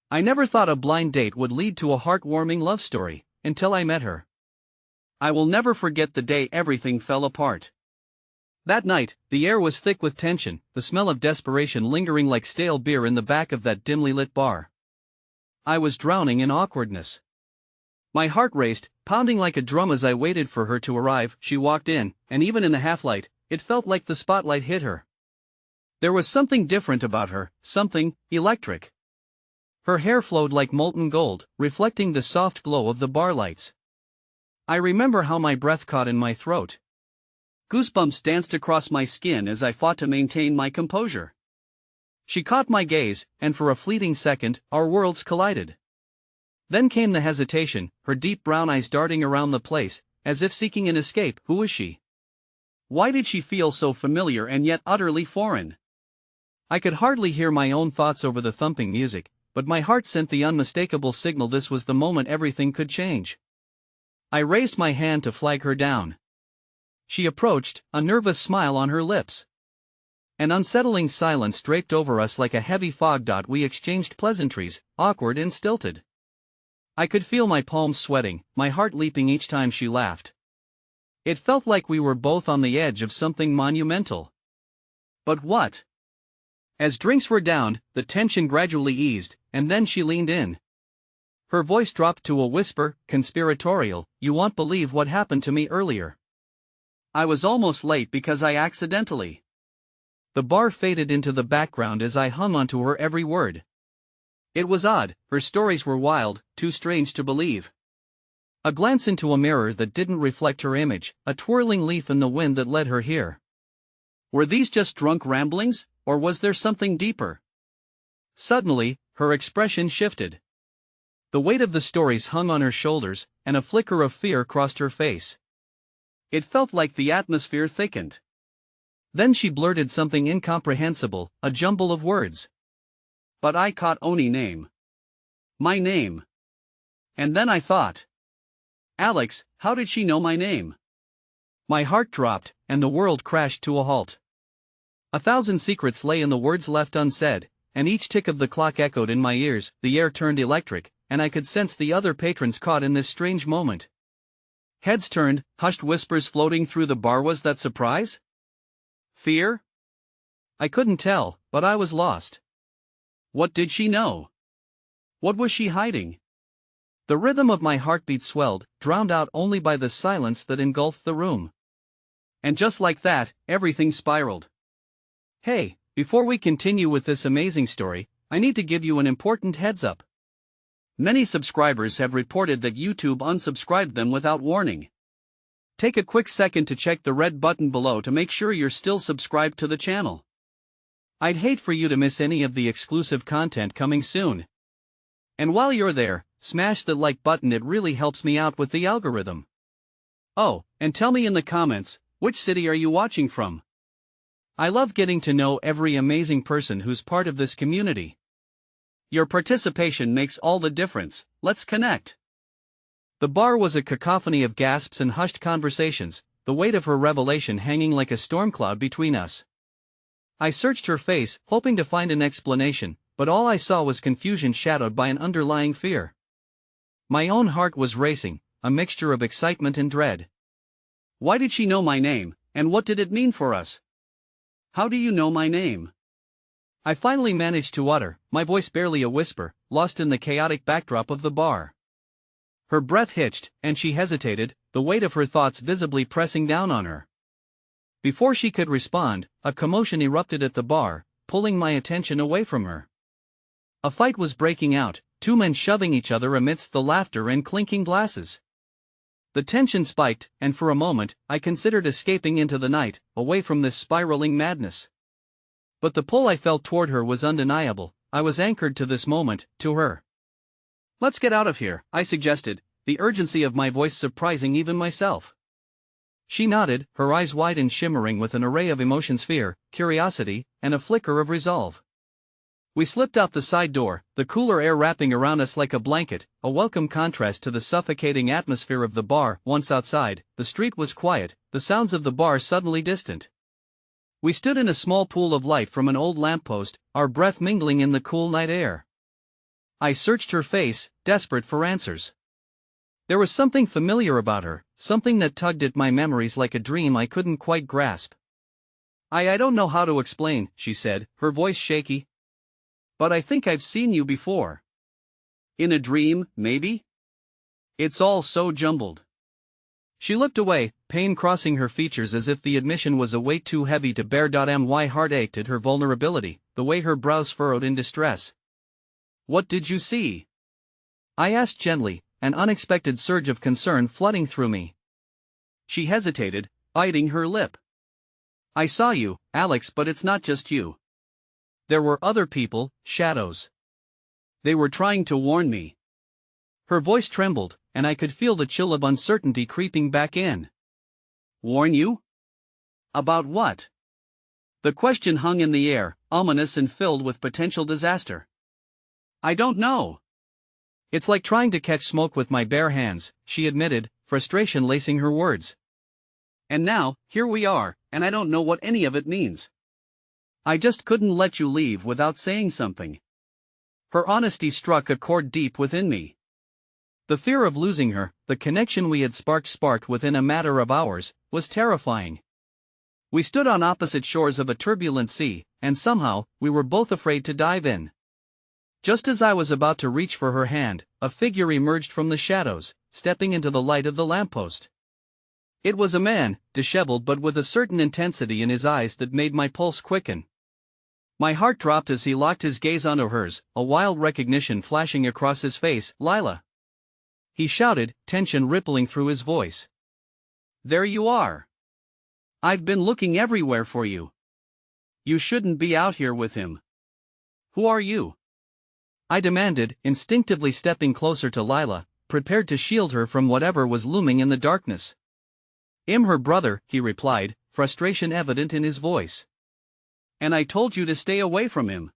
I never thought a blind date would lead to a heartwarming love story, until I met her. I will never forget the day everything fell apart. That night, the air was thick with tension, the smell of desperation lingering like stale beer in the back of that dimly lit bar. I was drowning in awkwardness. My heart raced, pounding like a drum as I waited for her to arrive. She walked in, and even in the half-light, it felt like the spotlight hit her. There was something different about her, something electric. Her hair flowed like molten gold, reflecting the soft glow of the bar lights. I remember how my breath caught in my throat. Goosebumps danced across my skin as I fought to maintain my composure. She caught my gaze, and for a fleeting second, our worlds collided. Then came the hesitation, her deep brown eyes darting around the place, as if seeking an escape. Who was she? Why did she feel so familiar and yet utterly foreign? I could hardly hear my own thoughts over the thumping music, but my heart sent the unmistakable signal this was the moment everything could change. I raised my hand to flag her down. She approached, a nervous smile on her lips. An unsettling silence draped over us like a heavy fog. We exchanged pleasantries, awkward and stilted. I could feel my palms sweating, my heart leaping each time she laughed. It felt like we were both on the edge of something monumental. But what? As drinks were downed, the tension gradually eased, and then she leaned in. Her voice dropped to a whisper, conspiratorial. You won't believe what happened to me earlier. I was almost late because I accidentally. The bar faded into the background as I hung onto her every word. It was odd, her stories were wild, too strange to believe. A glance into a mirror that didn't reflect her image, a twirling leaf in the wind that led her here. Were these just drunk ramblings, or was there something deeper? Suddenly, her expression shifted. The weight of the stories hung on her shoulders, and a flicker of fear crossed her face. It felt like the atmosphere thickened. Then she blurted something incomprehensible, a jumble of words. But I caught Oni name. My name. And then I thought. Alex, how did she know my name? My heart dropped, and the world crashed to a halt. 1,000 secrets lay in the words left unsaid, and each tick of the clock echoed in my ears. The air turned electric, and I could sense the other patrons caught in this strange moment. Heads turned, hushed whispers floating through the bar. Was that surprise? Fear? I couldn't tell, but I was lost. What did she know? What was she hiding? The rhythm of my heartbeat swelled, drowned out only by the silence that engulfed the room. And just like that, everything spiraled. Hey, before we continue with this amazing story, I need to give you an important heads up. Many subscribers have reported that YouTube unsubscribed them without warning. Take a quick second to check the red button below to make sure you're still subscribed to the channel. I'd hate for you to miss any of the exclusive content coming soon. And while you're there, smash the like button, it really helps me out with the algorithm. Oh, and tell me in the comments, which city are you watching from? I love getting to know every amazing person who's part of this community. Your participation makes all the difference. Let's connect. The bar was a cacophony of gasps and hushed conversations, the weight of her revelation hanging like a storm cloud between us. I searched her face, hoping to find an explanation, but all I saw was confusion shadowed by an underlying fear. My own heart was racing, a mixture of excitement and dread. Why did she know my name, and what did it mean for us? How do you know my name? I finally managed to utter, my voice barely a whisper, lost in the chaotic backdrop of the bar. Her breath hitched, and she hesitated, the weight of her thoughts visibly pressing down on her. Before she could respond, a commotion erupted at the bar, pulling my attention away from her. A fight was breaking out, two men shoving each other amidst the laughter and clinking glasses. The tension spiked, and for a moment, I considered escaping into the night, away from this spiraling madness. But the pull I felt toward her was undeniable. I was anchored to this moment, to her. Let's get out of here, I suggested, the urgency of my voice surprising even myself. She nodded, her eyes wide and shimmering with an array of emotions: fear, curiosity, and a flicker of resolve. We slipped out the side door, the cooler air wrapping around us like a blanket, a welcome contrast to the suffocating atmosphere of the bar. Once outside, the street was quiet, the sounds of the bar suddenly distant. We stood in a small pool of light from an old lamppost, our breath mingling in the cool night air. I searched her face, desperate for answers. There was something familiar about her, something that tugged at my memories like a dream I couldn't quite grasp. I don't know how to explain," she said, her voice shaky. "But I think I've seen you before. In a dream, maybe? It's all so jumbled." She looked away, pain crossing her features as if the admission was a weight too heavy to bear. My heart ached at her vulnerability, the way her brows furrowed in distress. "What did you see?" I asked gently, an unexpected surge of concern flooding through me. She hesitated, biting her lip. "I saw you, Alex, but it's not just you. There were other people, shadows. They were trying to warn me." Her voice trembled, and I could feel the chill of uncertainty creeping back in. "Warn you? About what?" The question hung in the air, ominous and filled with potential disaster. "I don't know. It's like trying to catch smoke with my bare hands," she admitted, frustration lacing her words. "And now, here we are, and I don't know what any of it means. I just couldn't let you leave without saying something." Her honesty struck a chord deep within me. The fear of losing her, the connection we had sparked within a matter of hours, was terrifying. We stood on opposite shores of a turbulent sea, and somehow, we were both afraid to dive in. Just as I was about to reach for her hand, a figure emerged from the shadows, stepping into the light of the lamppost. It was a man, disheveled but with a certain intensity in his eyes that made my pulse quicken. My heart dropped as he locked his gaze onto hers, a wild recognition flashing across his face. "Lila!" he shouted, tension rippling through his voice. "There you are. I've been looking everywhere for you. You shouldn't be out here with him. Who are you?" I demanded, instinctively stepping closer to Lila, prepared to shield her from whatever was looming in the darkness. "I'm her brother," he replied, frustration evident in his voice. "And I told you to stay away from him.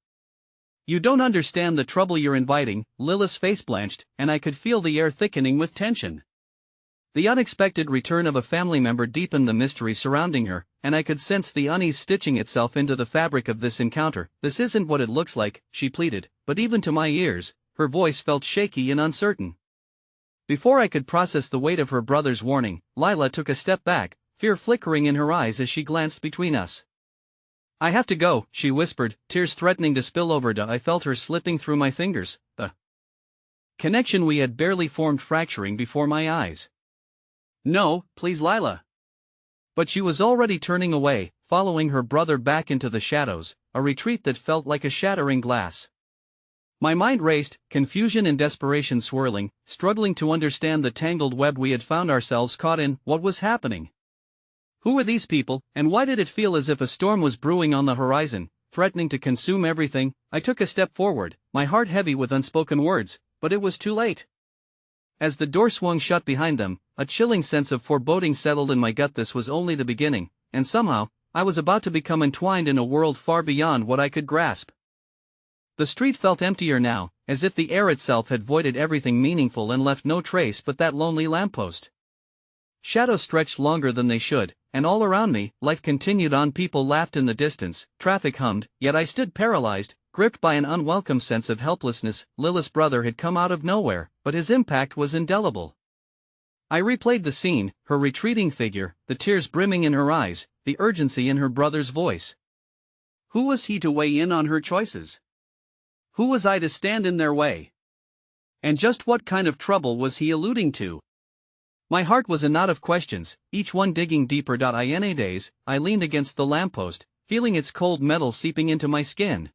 You don't understand the trouble you're inviting." Lila's face blanched, and I could feel the air thickening with tension. The unexpected return of a family member deepened the mystery surrounding her, and I could sense the unease stitching itself into the fabric of this encounter. "This isn't what it looks like," she pleaded, but even to my ears, her voice felt shaky and uncertain. Before I could process the weight of her brother's warning, Lila took a step back, fear flickering in her eyes as she glanced between us. "I have to go," she whispered, tears threatening to spill over. I felt her slipping through my fingers, the connection we had barely formed fracturing before my eyes. "No, please, Lila." But she was already turning away, following her brother back into the shadows, a retreat that felt like a shattering glass. My mind raced, confusion and desperation swirling, struggling to understand the tangled web we had found ourselves caught in. What was happening? Who were these people, and why did it feel as if a storm was brewing on the horizon, threatening to consume everything? I took a step forward, my heart heavy with unspoken words, but it was too late. As the door swung shut behind them, a chilling sense of foreboding settled in my gut. This was only the beginning, and somehow, I was about to become entwined in a world far beyond what I could grasp. The street felt emptier now, as if the air itself had voided everything meaningful and left no trace but that lonely lamppost. Shadows stretched longer than they should, and all around me, life continued on. People laughed in the distance, traffic hummed, yet I stood paralyzed, gripped by an unwelcome sense of helplessness. Lila's brother had come out of nowhere, but his impact was indelible. I replayed the scene, her retreating figure, the tears brimming in her eyes, the urgency in her brother's voice. Who was he to weigh in on her choices? Who was I to stand in their way? And just what kind of trouble was he alluding to? My heart was a knot of questions, each one digging deeper. In days, I leaned against the lamppost, feeling its cold metal seeping into my skin.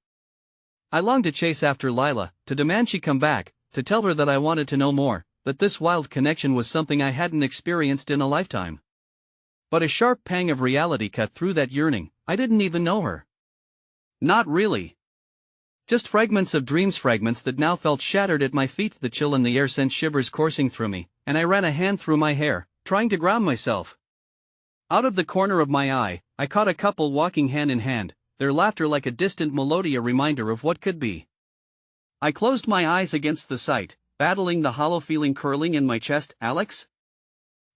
I longed to chase after Lila, to demand she come back, to tell her that I wanted to know more, that this wild connection was something I hadn't experienced in a lifetime. But a sharp pang of reality cut through that yearning. I didn't even know her. Not really. Just fragments of dreams, fragments that now felt shattered at my feet. The chill in the air sent shivers coursing through me, and I ran a hand through my hair, trying to ground myself. Out of the corner of my eye, I caught a couple walking hand in hand, their laughter like a distant melody, a reminder of what could be. I closed my eyes against the sight, battling the hollow feeling curling in my chest. "Alex?"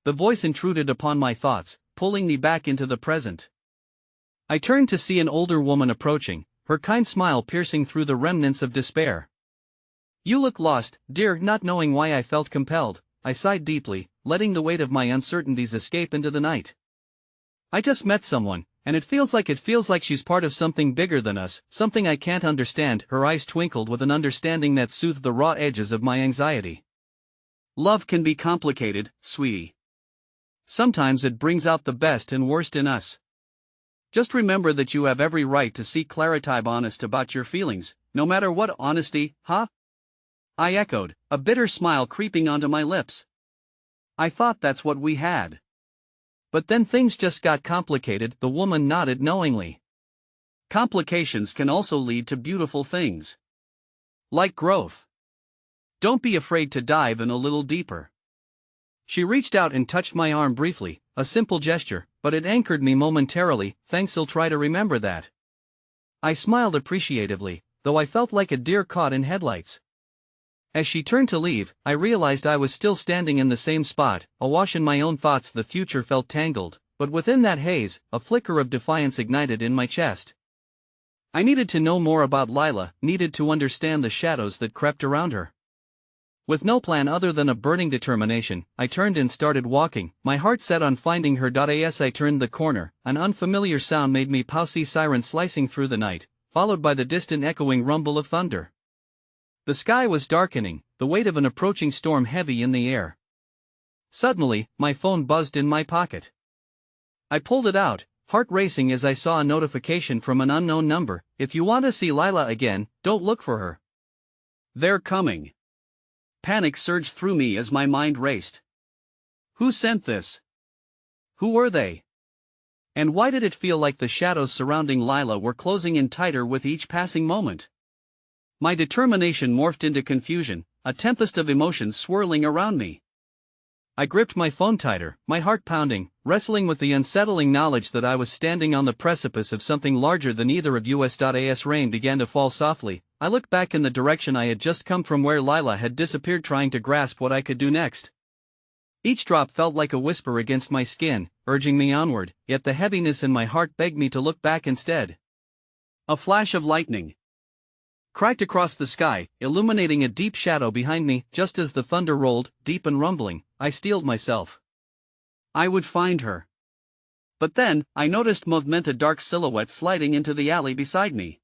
The voice intruded upon my thoughts, pulling me back into the present. I turned to see an older woman approaching, her kind smile piercing through the remnants of despair. You look lost, dear. Not knowing why I felt compelled, I sighed deeply, letting the weight of my uncertainties escape into the night. I just met someone, and it feels like she's part of something bigger than us, something I can't understand. Her eyes twinkled with an understanding that soothed the raw edges of my anxiety. Love can be complicated, sweetie. Sometimes it brings out the best and worst in us. Just remember that you have every right to seek clarity. Honest about your feelings, no matter what. Honesty, huh? I echoed, a bitter smile creeping onto my lips. I thought that's what we had. But then things just got complicated. The woman nodded knowingly. Complications can also lead to beautiful things. Like growth. Don't be afraid to dive in a little deeper. She reached out and touched my arm briefly, a simple gesture, but it anchored me momentarily. Thanks, I'll try to remember that. I smiled appreciatively, though I felt like a deer caught in headlights. As she turned to leave, I realized I was still standing in the same spot, awash in my own thoughts. The future felt tangled, but within that haze, a flicker of defiance ignited in my chest. I needed to know more about Lila, needed to understand the shadows that crept around her. With no plan other than a burning determination, I turned and started walking, my heart set on finding her. As I turned the corner, an unfamiliar sound made me pause. Siren slicing through the night, followed by the distant echoing rumble of thunder. The sky was darkening, the weight of an approaching storm heavy in the air. Suddenly, my phone buzzed in my pocket. I pulled it out, heart racing as I saw a notification from an unknown number. If you want to see Lila again, don't look for her. They're coming. Panic surged through me as my mind raced. Who sent this? Who were they? And why did it feel like the shadows surrounding Lila were closing in tighter with each passing moment? My determination morphed into confusion, a tempest of emotions swirling around me. I gripped my phone tighter, my heart pounding, wrestling with the unsettling knowledge that I was standing on the precipice of something larger than either of us. As rain began to fall softly, I looked back in the direction I had just come from, where Lila had disappeared, trying to grasp what I could do next. Each drop felt like a whisper against my skin, urging me onward, yet the heaviness in my heart begged me to look back instead. A flash of lightning cracked across the sky, illuminating a deep shadow behind me. Just as the thunder rolled, deep and rumbling, I steeled myself. I would find her. But then, I noticed movement, a dark silhouette sliding into the alley beside me.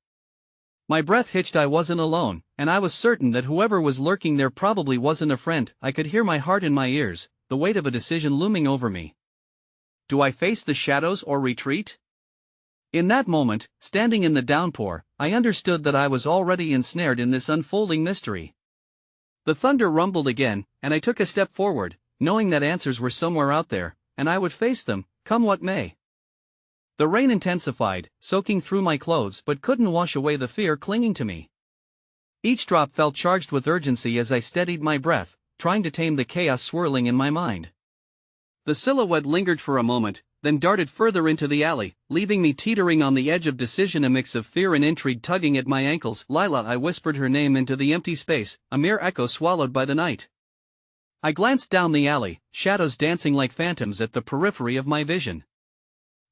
My breath hitched. I wasn't alone, and I was certain that whoever was lurking there probably wasn't a friend. I could hear my heart in my ears, the weight of a decision looming over me. Do I face the shadows or retreat? In that moment, standing in the downpour, I understood that I was already ensnared in this unfolding mystery. The thunder rumbled again, and I took a step forward, knowing that answers were somewhere out there, and I would face them, come what may. The rain intensified, soaking through my clothes, but couldn't wash away the fear clinging to me. Each drop felt charged with urgency as I steadied my breath, trying to tame the chaos swirling in my mind. The silhouette lingered for a moment, then darted further into the alley, leaving me teetering on the edge of decision, a mix of fear and intrigue tugging at my ankles. Lila, I whispered her name into the empty space, a mere echo swallowed by the night. I glanced down the alley, shadows dancing like phantoms at the periphery of my vision.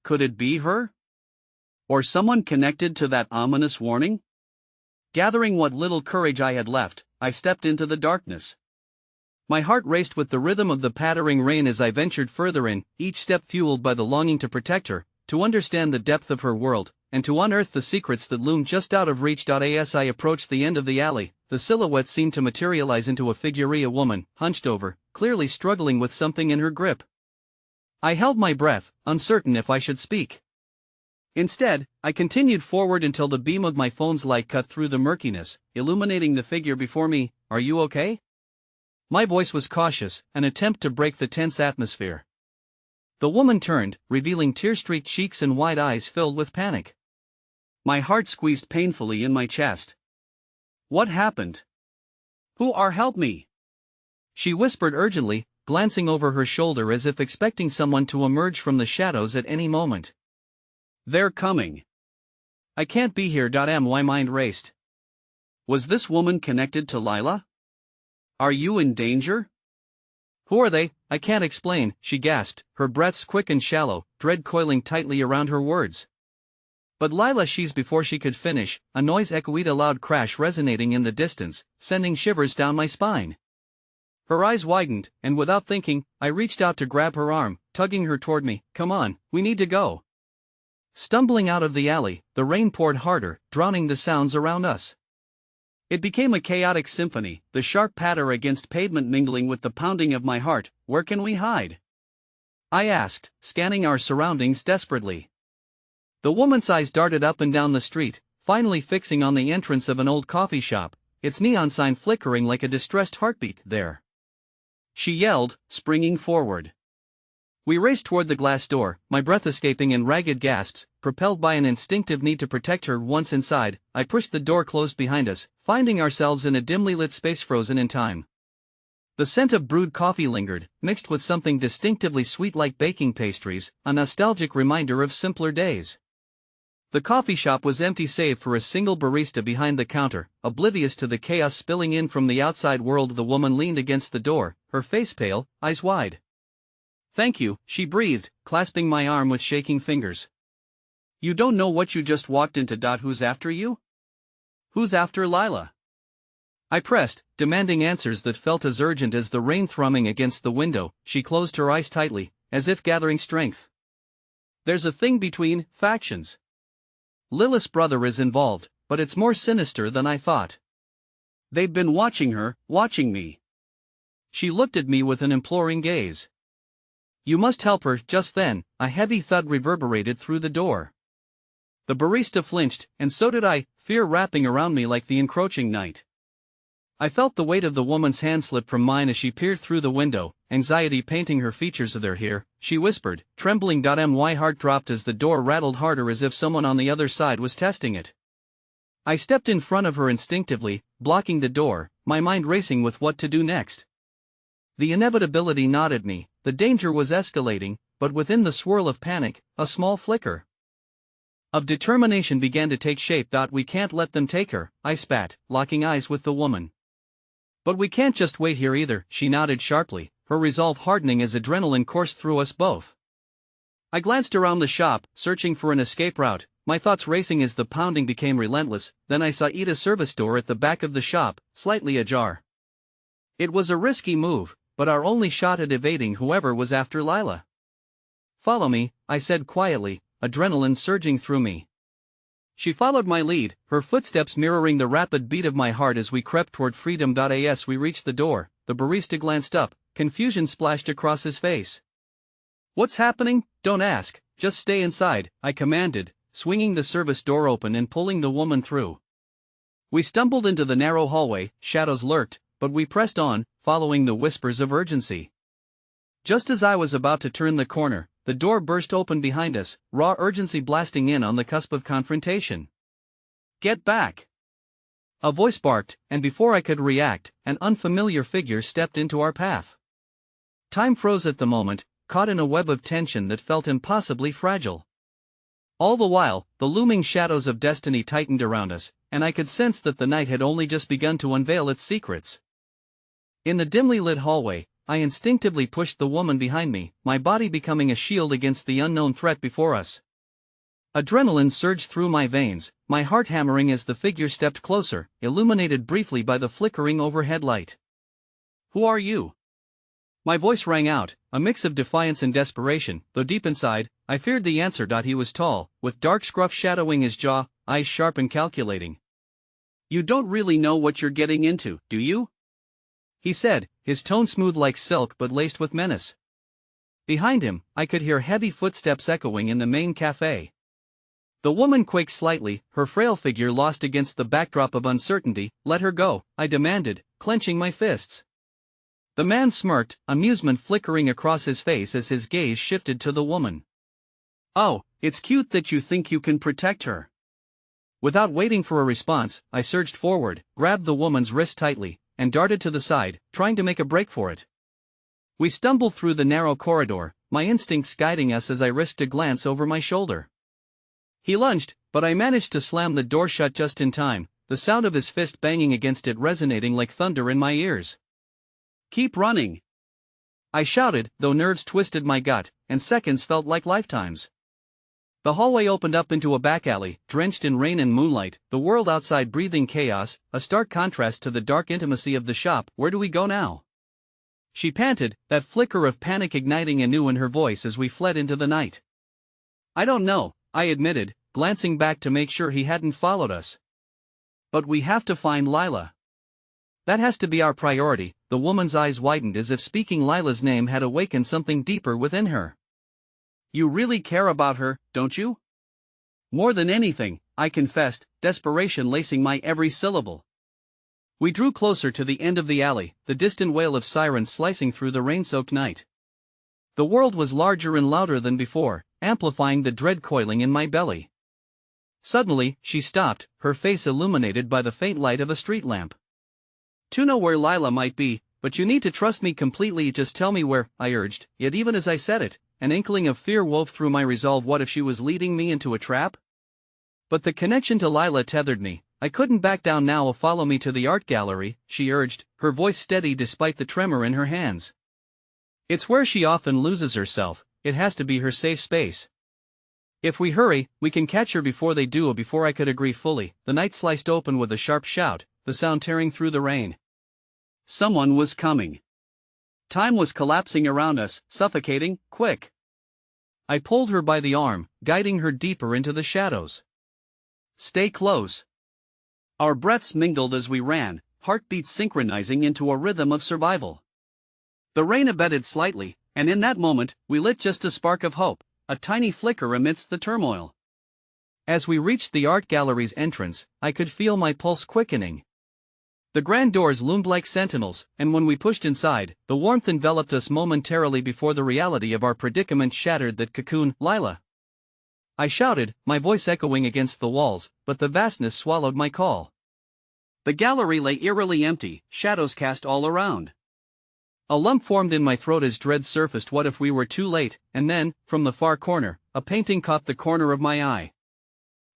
Could it be her? Or someone connected to that ominous warning? Gathering what little courage I had left, I stepped into the darkness. My heart raced with the rhythm of the pattering rain as I ventured further in, each step fueled by the longing to protect her, to understand the depth of her world, and to unearth the secrets that loomed just out of reach. As I approached the end of the alley, the silhouette seemed to materialize into a figure, a woman, hunched over, clearly struggling with something in her grip. I held my breath, uncertain if I should speak. Instead, I continued forward until the beam of my phone's light cut through the murkiness, illuminating the figure before me. Are you okay? My voice was cautious, an attempt to break the tense atmosphere. The woman turned, revealing tear-streaked cheeks and wide eyes filled with panic. My heart squeezed painfully in my chest. What happened? Who are help me? She whispered urgently, glancing over her shoulder as if expecting someone to emerge from the shadows at any moment. They're coming. I can't be here. My mind raced. Was this woman connected to Lila? Are you in danger? Who are they? I can't explain, she gasped, her breaths quick and shallow, dread coiling tightly around her words. But Lila she's before she could finish, a noise echoed, a loud crash resonating in the distance, sending shivers down my spine. Her eyes widened, and without thinking, I reached out to grab her arm, tugging her toward me. Come on, we need to go. Stumbling out of the alley, the rain poured harder, drowning the sounds around us. It became a chaotic symphony, the sharp patter against pavement mingling with the pounding of my heart. Where can we hide? I asked, scanning our surroundings desperately. The woman's eyes darted up and down the street, finally fixing on the entrance of an old coffee shop, its neon sign flickering like a distressed heartbeat. There! She yelled, springing forward. We raced toward the glass door, my breath escaping in ragged gasps, propelled by an instinctive need to protect her. Once inside, I pushed the door closed behind us, finding ourselves in a dimly lit space frozen in time. The scent of brewed coffee lingered, mixed with something distinctively sweet like baking pastries, a nostalgic reminder of simpler days. The coffee shop was empty save for a single barista behind the counter, oblivious to the chaos spilling in from the outside world. The woman leaned against the door, her face pale, eyes wide. Thank you, she breathed, clasping my arm with shaking fingers. You don't know what you just walked into. Who's after you? Who's after Lila? I pressed, demanding answers that felt as urgent as the rain thrumming against the window. She closed her eyes tightly, as if gathering strength. There's a thing between factions. Lila's brother is involved, but it's more sinister than I thought. They've been watching her, watching me. She looked at me with an imploring gaze. You must help her. Just then, a heavy thud reverberated through the door. The barista flinched, and so did I, fear wrapping around me like the encroaching night. I felt the weight of the woman's hand slip from mine as she peered through the window, anxiety painting her features. They're here, she whispered, trembling. My heart dropped as the door rattled harder, as if someone on the other side was testing it. I stepped in front of her instinctively, blocking the door, my mind racing with what to do next. The inevitability gnawed at me, the danger was escalating, but within the swirl of panic, a small flicker of determination began to take shape. We can't let them take her, I spat, locking eyes with the woman. But we can't just wait here either, she nodded sharply, her resolve hardening as adrenaline coursed through us both. I glanced around the shop, searching for an escape route, my thoughts racing as the pounding became relentless. Then I saw Ida's service door at the back of the shop, slightly ajar. It was a risky move, but our only shot at evading whoever was after Lila. Follow me, I said quietly, adrenaline surging through me. She followed my lead, her footsteps mirroring the rapid beat of my heart as we crept toward freedom. As we reached the door, the barista glanced up, confusion splashed across his face. What's happening? Don't ask, just stay inside, I commanded, swinging the service door open and pulling the woman through. We stumbled into the narrow hallway, shadows lurked, but we pressed on, following the whispers of urgency. Just as I was about to turn the corner, the door burst open behind us, raw urgency blasting in on the cusp of confrontation. Get back! A voice barked, and before I could react, an unfamiliar figure stepped into our path. Time froze at the moment, caught in a web of tension that felt impossibly fragile. All the while, the looming shadows of destiny tightened around us, and I could sense that the night had only just begun to unveil its secrets. In the dimly lit hallway, I instinctively pushed the woman behind me, my body becoming a shield against the unknown threat before us. Adrenaline surged through my veins, my heart hammering as the figure stepped closer, illuminated briefly by the flickering overhead light. Who are you? My voice rang out, a mix of defiance and desperation, though deep inside, I feared the answer. He was tall, with dark scruff shadowing his jaw, eyes sharp and calculating. You don't really know what you're getting into, do you? He said, his tone smooth like silk but laced with menace. Behind him, I could hear heavy footsteps echoing in the main café. The woman quaked slightly, her frail figure lost against the backdrop of uncertainty. Let her go, I demanded, clenching my fists. The man smirked, amusement flickering across his face as his gaze shifted to the woman. Oh, it's cute that you think you can protect her. Without waiting for a response, I surged forward, grabbed the woman's wrist tightly, and darted to the side, trying to make a break for it. We stumbled through the narrow corridor, my instincts guiding us as I risked a glance over my shoulder. He lunged, but I managed to slam the door shut just in time, the sound of his fist banging against it resonating like thunder in my ears. Keep running! I shouted, though nerves twisted my gut, and seconds felt like lifetimes. The hallway opened up into a back alley, drenched in rain and moonlight, the world outside breathing chaos, a stark contrast to the dark intimacy of the shop. Where do we go now? She panted, that flicker of panic igniting anew in her voice as we fled into the night. I don't know, I admitted, glancing back to make sure he hadn't followed us. But we have to find Lila. That has to be our priority. The woman's eyes widened as if speaking Lila's name had awakened something deeper within her. You really care about her, don't you? More than anything, I confessed, desperation lacing my every syllable. We drew closer to the end of the alley, the distant wail of sirens slicing through the rain-soaked night. The world was larger and louder than before, amplifying the dread coiling in my belly. Suddenly, she stopped, her face illuminated by the faint light of a street lamp. To know where Lila might be, but you need to trust me completely. Just tell me where, I urged, yet even as I said it, an inkling of fear wove through my resolve. What if she was leading me into a trap? But the connection to Lila tethered me. I couldn't back down now. Follow me to the art gallery, she urged, her voice steady despite the tremor in her hands. It's where she often loses herself, it has to be her safe space. If we hurry, we can catch her before they do. Before I could agree fully, the night sliced open with a sharp shout, the sound tearing through the rain. Someone was coming. Time was collapsing around us, suffocating. Quick! I pulled her by the arm, guiding her deeper into the shadows. Stay close. Our breaths mingled as we ran, heartbeats synchronizing into a rhythm of survival. The rain abated slightly, and in that moment, we lit just a spark of hope, a tiny flicker amidst the turmoil. As we reached the art gallery's entrance, I could feel my pulse quickening. The grand doors loomed like sentinels, and when we pushed inside, the warmth enveloped us momentarily before the reality of our predicament shattered that cocoon. Lila! I shouted, my voice echoing against the walls, but the vastness swallowed my call. The gallery lay eerily empty, shadows cast all around. A lump formed in my throat as dread surfaced. What if we were too late? And then, from the far corner, a painting caught the corner of my eye.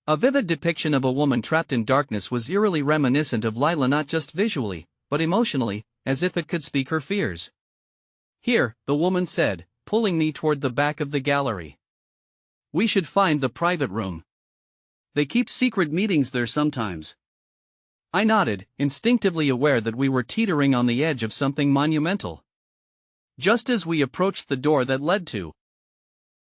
A vivid depiction of a woman trapped in darkness was eerily reminiscent of Lila, not just visually, but emotionally, as if it could speak her fears. Here, the woman said, pulling me toward the back of the gallery. We should find the private room. They keep secret meetings there sometimes. I nodded, instinctively aware that we were teetering on the edge of something monumental. Just as we approached the door that led to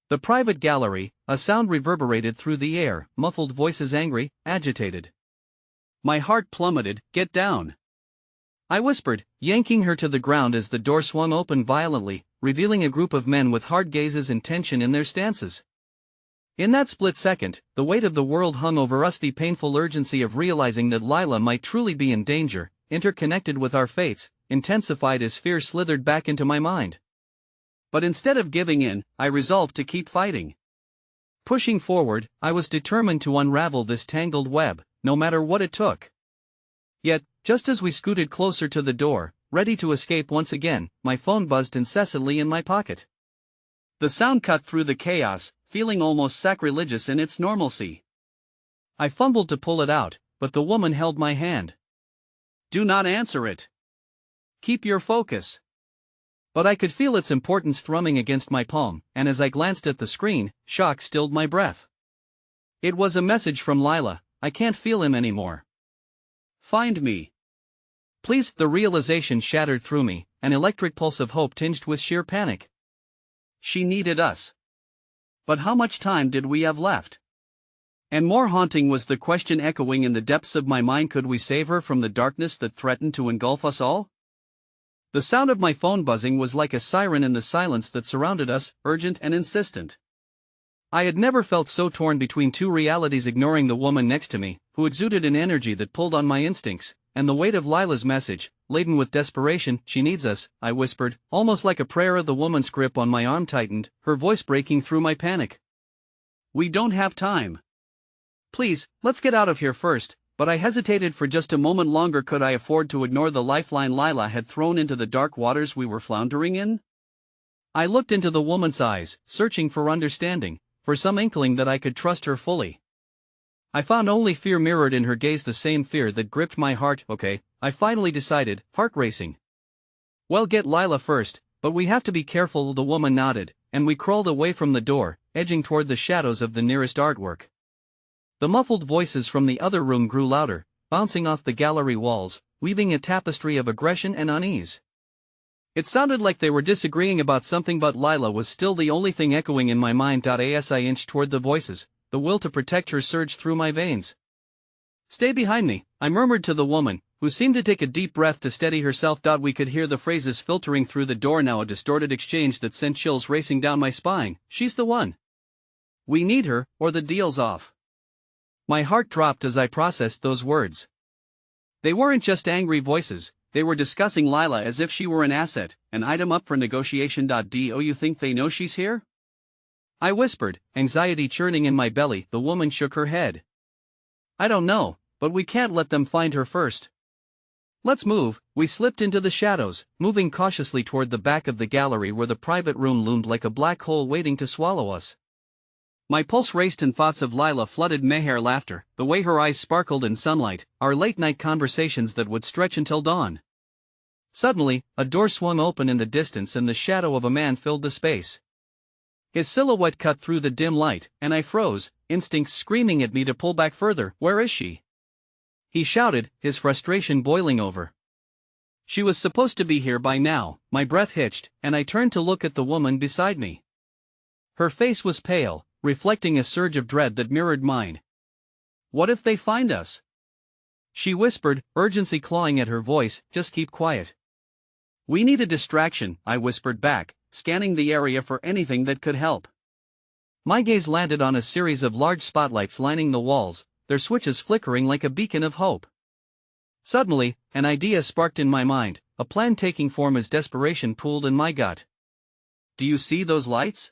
the private gallery, a sound reverberated through the air, muffled voices, angry, agitated. My heart plummeted. Get down! I whispered, yanking her to the ground as the door swung open violently, revealing a group of men with hard gazes and tension in their stances. In that split second, the weight of the world hung over us. The painful urgency of realizing that Lila might truly be in danger, interconnected with our fates, intensified as fear slithered back into my mind. But instead of giving in, I resolved to keep fighting. Pushing forward, I was determined to unravel this tangled web, no matter what it took. Yet, just as we scooted closer to the door, ready to escape once again, my phone buzzed incessantly in my pocket. The sound cut through the chaos, feeling almost sacrilegious in its normalcy. I fumbled to pull it out, but the woman held my hand. Do not answer it. Keep your focus. But I could feel its importance thrumming against my palm, and as I glanced at the screen, shock stilled my breath. It was a message from Lila. I can't feel him anymore. Find me. Please. The realization shattered through me, an electric pulse of hope tinged with sheer panic. She needed us. But how much time did we have left? And more haunting was the question echoing in the depths of my mind: could we save her from the darkness that threatened to engulf us all? The sound of my phone buzzing was like a siren in the silence that surrounded us, urgent and insistent. I had never felt so torn between two realities: ignoring the woman next to me, who exuded an energy that pulled on my instincts, and the weight of Lila's message, laden with desperation. She needs us, I whispered, almost like a prayer. The woman's grip on my arm tightened, her voice breaking through my panic. We don't have time. Please, let's get out of here first. But I hesitated for just a moment longer. Could I afford to ignore the lifeline Lila had thrown into the dark waters we were floundering in? I looked into the woman's eyes, searching for understanding, for some inkling that I could trust her fully. I found only fear mirrored in her gaze, the same fear that gripped my heart. Okay, I finally decided, heart racing. Well, get Lila first, but we have to be careful. The woman nodded, and we crawled away from the door, edging toward the shadows of the nearest artwork. The muffled voices from the other room grew louder, bouncing off the gallery walls, weaving a tapestry of aggression and unease. It sounded like they were disagreeing about something, but Lila was still the only thing echoing in my mind. As I inched toward the voices, the will to protect her surged through my veins. "Stay behind me," I murmured to the woman, who seemed to take a deep breath to steady herself. We could hear the phrases filtering through the door now, a distorted exchange that sent chills racing down my spine. "She's the one. We need her, or the deal's off." My heart dropped as I processed those words. They weren't just angry voices, they were discussing Lila as if she were an asset, an item up for negotiation. Do you think they know she's here?" I whispered, anxiety churning in my belly. The woman shook her head. "I don't know, but we can't let them find her first. Let's move." We slipped into the shadows, moving cautiously toward the back of the gallery where the private room loomed like a black hole waiting to swallow us. My pulse raced and thoughts of Lila flooded me. Her laughter, the way her eyes sparkled in sunlight, our late-night conversations that would stretch until dawn. Suddenly, a door swung open in the distance and the shadow of a man filled the space. His silhouette cut through the dim light, and I froze, instincts screaming at me to pull back further. "Where is she?" he shouted, his frustration boiling over. She was supposed to be here by now. My breath hitched, and I turned to look at the woman beside me. Her face was pale, reflecting a surge of dread that mirrored mine. "What if they find us?" she whispered, urgency clawing at her voice. "Just keep quiet." "We need a distraction," I whispered back, scanning the area for anything that could help. My gaze landed on a series of large spotlights lining the walls, their switches flickering like a beacon of hope. Suddenly, an idea sparked in my mind, a plan taking form as desperation pooled in my gut. "Do you see those lights?"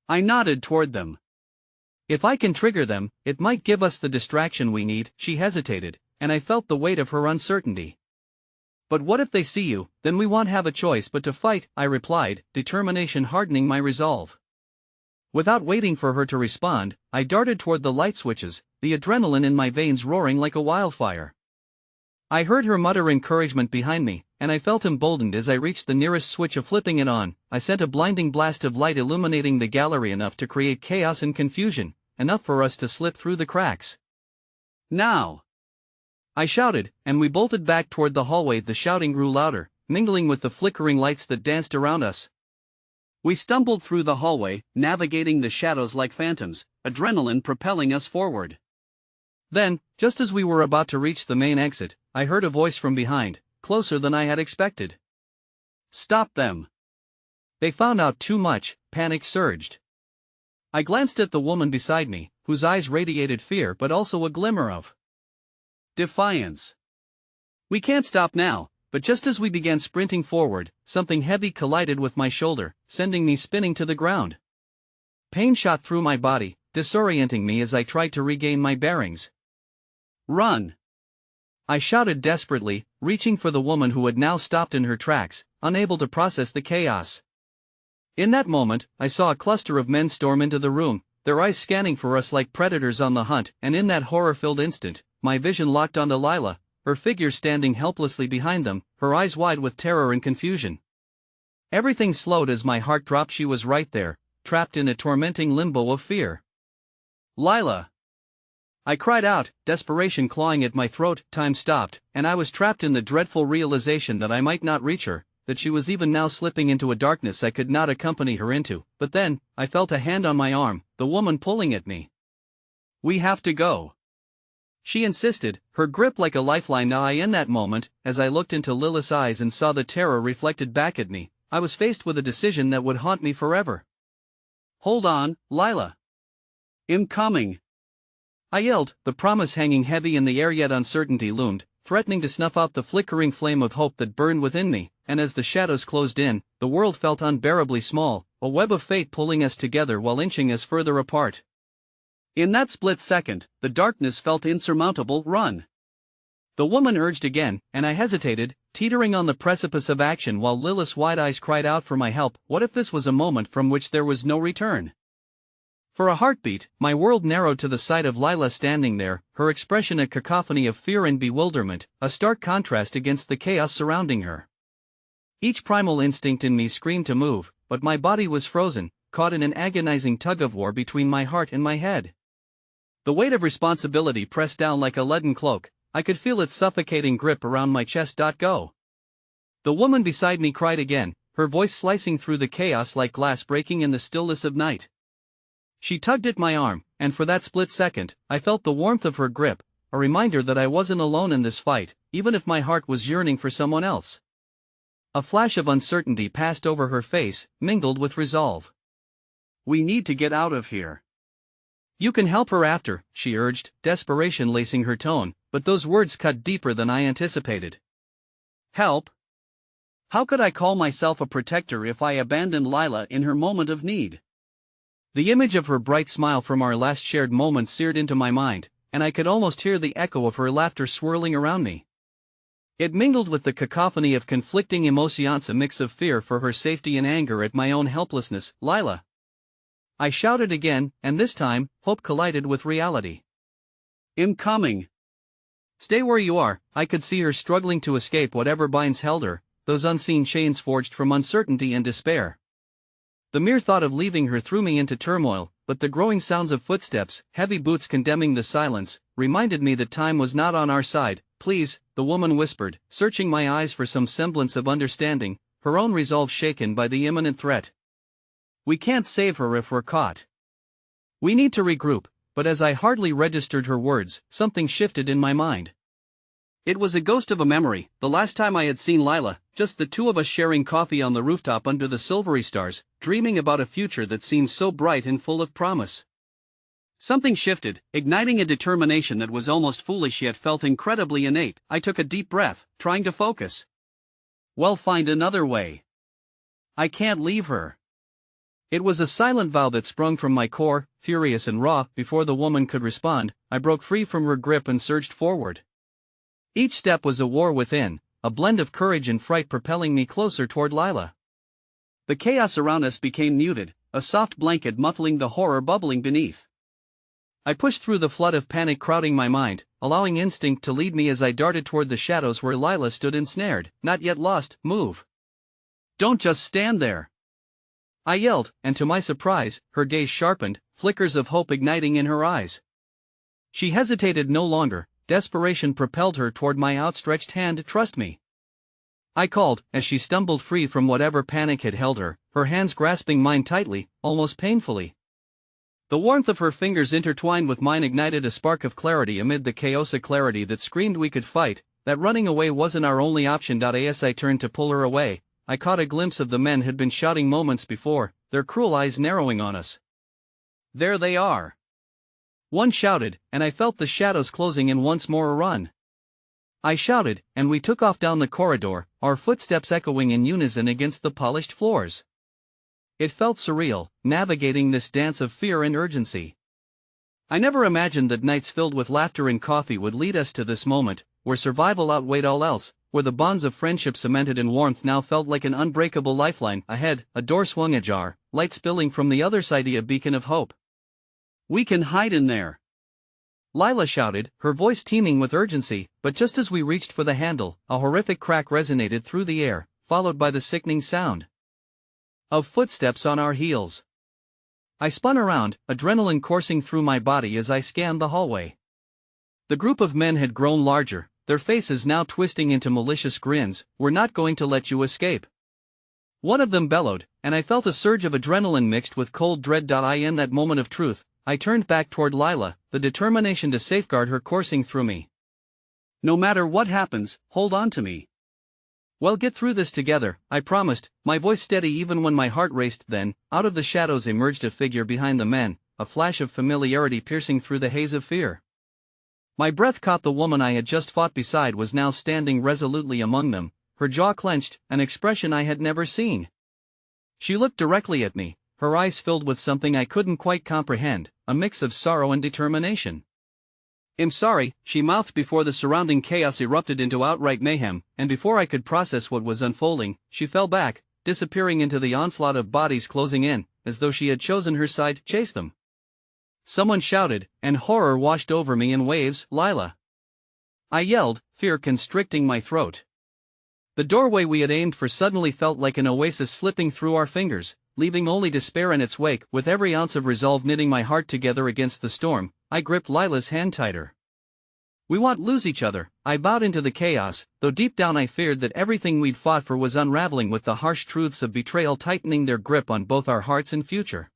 I nodded toward them. "If I can trigger them, it might give us the distraction we need." She hesitated, and I felt the weight of her uncertainty. "But what if they see you? Then we won't have a choice but to fight," I replied, determination hardening my resolve. Without waiting for her to respond, I darted toward the light switches, the adrenaline in my veins roaring like a wildfire. I heard her mutter encouragement behind me, and I felt emboldened as I reached the nearest switch. Of flipping it on, I sent a blinding blast of light illuminating the gallery, enough to create chaos and confusion, enough for us to slip through the cracks. "Now!" I shouted, and we bolted back toward the hallway. The shouting grew louder, mingling with the flickering lights that danced around us. We stumbled through the hallway, navigating the shadows like phantoms, adrenaline propelling us forward. Then, just as we were about to reach the main exit, I heard a voice from behind, closer than I had expected. "Stop them! They found out too much." Panic surged. I glanced at the woman beside me, whose eyes radiated fear but also a glimmer of defiance. "We can't stop now." But just as we began sprinting forward, something heavy collided with my shoulder, sending me spinning to the ground. Pain shot through my body, disorienting me as I tried to regain my bearings. "Run!" I shouted desperately, reaching for the woman who had now stopped in her tracks, unable to process the chaos. In that moment, I saw a cluster of men storm into the room, their eyes scanning for us like predators on the hunt, and in that horror-filled instant, my vision locked onto Lila, her figure standing helplessly behind them, her eyes wide with terror and confusion. Everything slowed as my heart dropped. She was right there, trapped in a tormenting limbo of fear. "Lila!" I cried out, desperation clawing at my throat. Time stopped, and I was trapped in the dreadful realization that I might not reach her, that she was even now slipping into a darkness I could not accompany her into. But then, I felt a hand on my arm, the woman pulling at me. "We have to go," she insisted, her grip like a lifeline. In that moment, as I looked into Lila's eyes and saw the terror reflected back at me, I was faced with a decision that would haunt me forever. "Hold on, Lila. I'm coming," I yelled, the promise hanging heavy in the air. Yet uncertainty loomed, threatening to snuff out the flickering flame of hope that burned within me, and as the shadows closed in, the world felt unbearably small, a web of fate pulling us together while inching us further apart. In that split second, the darkness felt insurmountable. "Run!" the woman urged again, and I hesitated, teetering on the precipice of action while Lila's wide eyes cried out for my help. What if this was a moment from which there was no return? For a heartbeat, my world narrowed to the sight of Lila standing there, her expression a cacophony of fear and bewilderment, a stark contrast against the chaos surrounding her. Each primal instinct in me screamed to move, but my body was frozen, caught in an agonizing tug-of-war between my heart and my head. The weight of responsibility pressed down like a leaden cloak. I could feel its suffocating grip around my chest. Go. The woman beside me cried again, her voice slicing through the chaos like glass breaking in the stillness of night. She tugged at my arm, and for that split second, I felt the warmth of her grip, a reminder that I wasn't alone in this fight, even if my heart was yearning for someone else. A flash of uncertainty passed over her face, mingled with resolve. "We need to get out of here." "You can help her after," she urged, desperation lacing her tone, but those words cut deeper than I anticipated. Help? How could I call myself a protector if I abandoned Lila in her moment of need? The image of her bright smile from our last shared moment seared into my mind, and I could almost hear the echo of her laughter swirling around me. It mingled with the cacophony of conflicting emotions, a mix of fear for her safety and anger at my own helplessness. "Lila!" I shouted again, and this time, hope collided with reality. "I'm coming." "Stay where you are." I could see her struggling to escape whatever binds held her, those unseen chains forged from uncertainty and despair. The mere thought of leaving her threw me into turmoil, but the growing sounds of footsteps, heavy boots condemning the silence, reminded me that time was not on our side. "Please," the woman whispered, searching my eyes for some semblance of understanding, her own resolve shaken by the imminent threat. "We can't save her if we're caught. We need to regroup." But as I hardly registered her words, something shifted in my mind. It was a ghost of a memory, the last time I had seen Lila, just the two of us sharing coffee on the rooftop under the silvery stars, dreaming about a future that seemed so bright and full of promise. Something shifted, igniting a determination that was almost foolish yet felt incredibly innate. I took a deep breath, trying to focus. "Well, find another way. I can't leave her." It was a silent vow that sprung from my core, furious and raw. Before the woman could respond, I broke free from her grip and surged forward. Each step was a war within, a blend of courage and fright propelling me closer toward Lila. The chaos around us became muted, a soft blanket muffling the horror bubbling beneath. I pushed through the flood of panic crowding my mind, allowing instinct to lead me as I darted toward the shadows where Lila stood ensnared. "Not yet lost, move. Don't just stand there," I yelled, and to my surprise, her gaze sharpened, flickers of hope igniting in her eyes. She hesitated no longer, desperation propelled her toward my outstretched hand. "Trust me," I called, as she stumbled free from whatever panic had held her, her hands grasping mine tightly, almost painfully. The warmth of her fingers intertwined with mine ignited a spark of clarity amid the chaos, a clarity that screamed we could fight, that running away wasn't our only option. As I turned to pull her away, I caught a glimpse of the men had been shouting moments before, their cruel eyes narrowing on us. "There they are!" one shouted, and I felt the shadows closing in once more. "A run!" I shouted, and we took off down the corridor, our footsteps echoing in unison against the polished floors. It felt surreal, navigating this dance of fear and urgency. I never imagined that nights filled with laughter and coffee would lead us to this moment, where survival outweighed all else, where the bonds of friendship cemented in warmth now felt like an unbreakable lifeline. Ahead, a door swung ajar, light spilling from the other side, a beacon of hope. "We can hide in there," Lila shouted, her voice teeming with urgency, but just as we reached for the handle, a horrific crack resonated through the air, followed by the sickening sound of footsteps on our heels. I spun around, adrenaline coursing through my body as I scanned the hallway. The group of men had grown larger, their faces now twisting into malicious grins. "We're not going to let you escape," one of them bellowed, and I felt a surge of adrenaline mixed with cold dread. In that moment of truth, I turned back toward Lila, the determination to safeguard her coursing through me. "No matter what happens, hold on to me. We'll get through this together," I promised, my voice steady even when my heart raced. Then, out of the shadows emerged a figure behind the men, a flash of familiarity piercing through the haze of fear. My breath caught. The woman I had just fought beside was now standing resolutely among them, her jaw clenched, an expression I had never seen. She looked directly at me, her eyes filled with something I couldn't quite comprehend, a mix of sorrow and determination. "I'm sorry," she mouthed before the surrounding chaos erupted into outright mayhem, and before I could process what was unfolding, she fell back, disappearing into the onslaught of bodies closing in, as though she had chosen her side. "Chase them!" someone shouted, and horror washed over me in waves. "Lila!" I yelled, fear constricting my throat. The doorway we had aimed for suddenly felt like an oasis slipping through our fingers, leaving only despair in its wake. With every ounce of resolve knitting my heart together against the storm, I gripped Lila's hand tighter. "We won't lose each other," I vowed into the chaos, though deep down I feared that everything we'd fought for was unraveling, with the harsh truths of betrayal tightening their grip on both our hearts and future.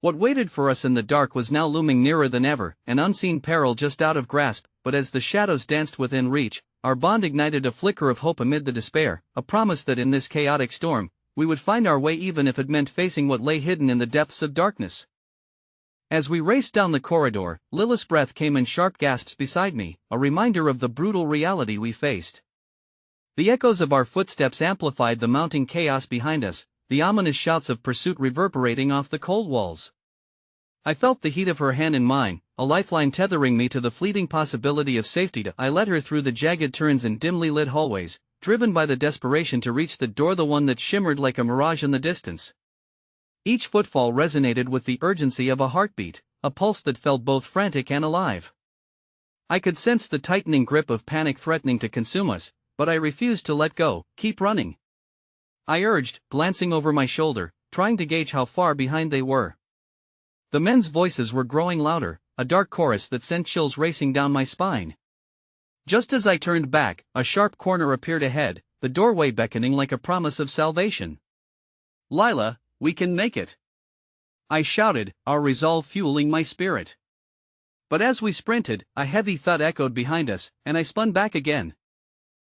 What waited for us in the dark was now looming nearer than ever, an unseen peril just out of grasp, but as the shadows danced within reach, our bond ignited a flicker of hope amid the despair, a promise that in this chaotic storm, we would find our way even if it meant facing what lay hidden in the depths of darkness. As we raced down the corridor, Lila's breath came in sharp gasps beside me, a reminder of the brutal reality we faced. The echoes of our footsteps amplified the mounting chaos behind us, the ominous shouts of pursuit reverberating off the cold walls. I felt the heat of her hand in mine, a lifeline tethering me to the fleeting possibility of safety. I led her through the jagged turns and dimly lit hallways, driven by the desperation to reach the door, the one that shimmered like a mirage in the distance. Each footfall resonated with the urgency of a heartbeat, a pulse that felt both frantic and alive. I could sense the tightening grip of panic threatening to consume us, but I refused to let go. "Keep running," I urged, glancing over my shoulder, trying to gauge how far behind they were. The men's voices were growing louder, a dark chorus that sent chills racing down my spine. Just as I turned back, a sharp corner appeared ahead, the doorway beckoning like a promise of salvation. "Lila, we can make it," I shouted, our resolve fueling my spirit. But as we sprinted, a heavy thud echoed behind us, and I spun back again.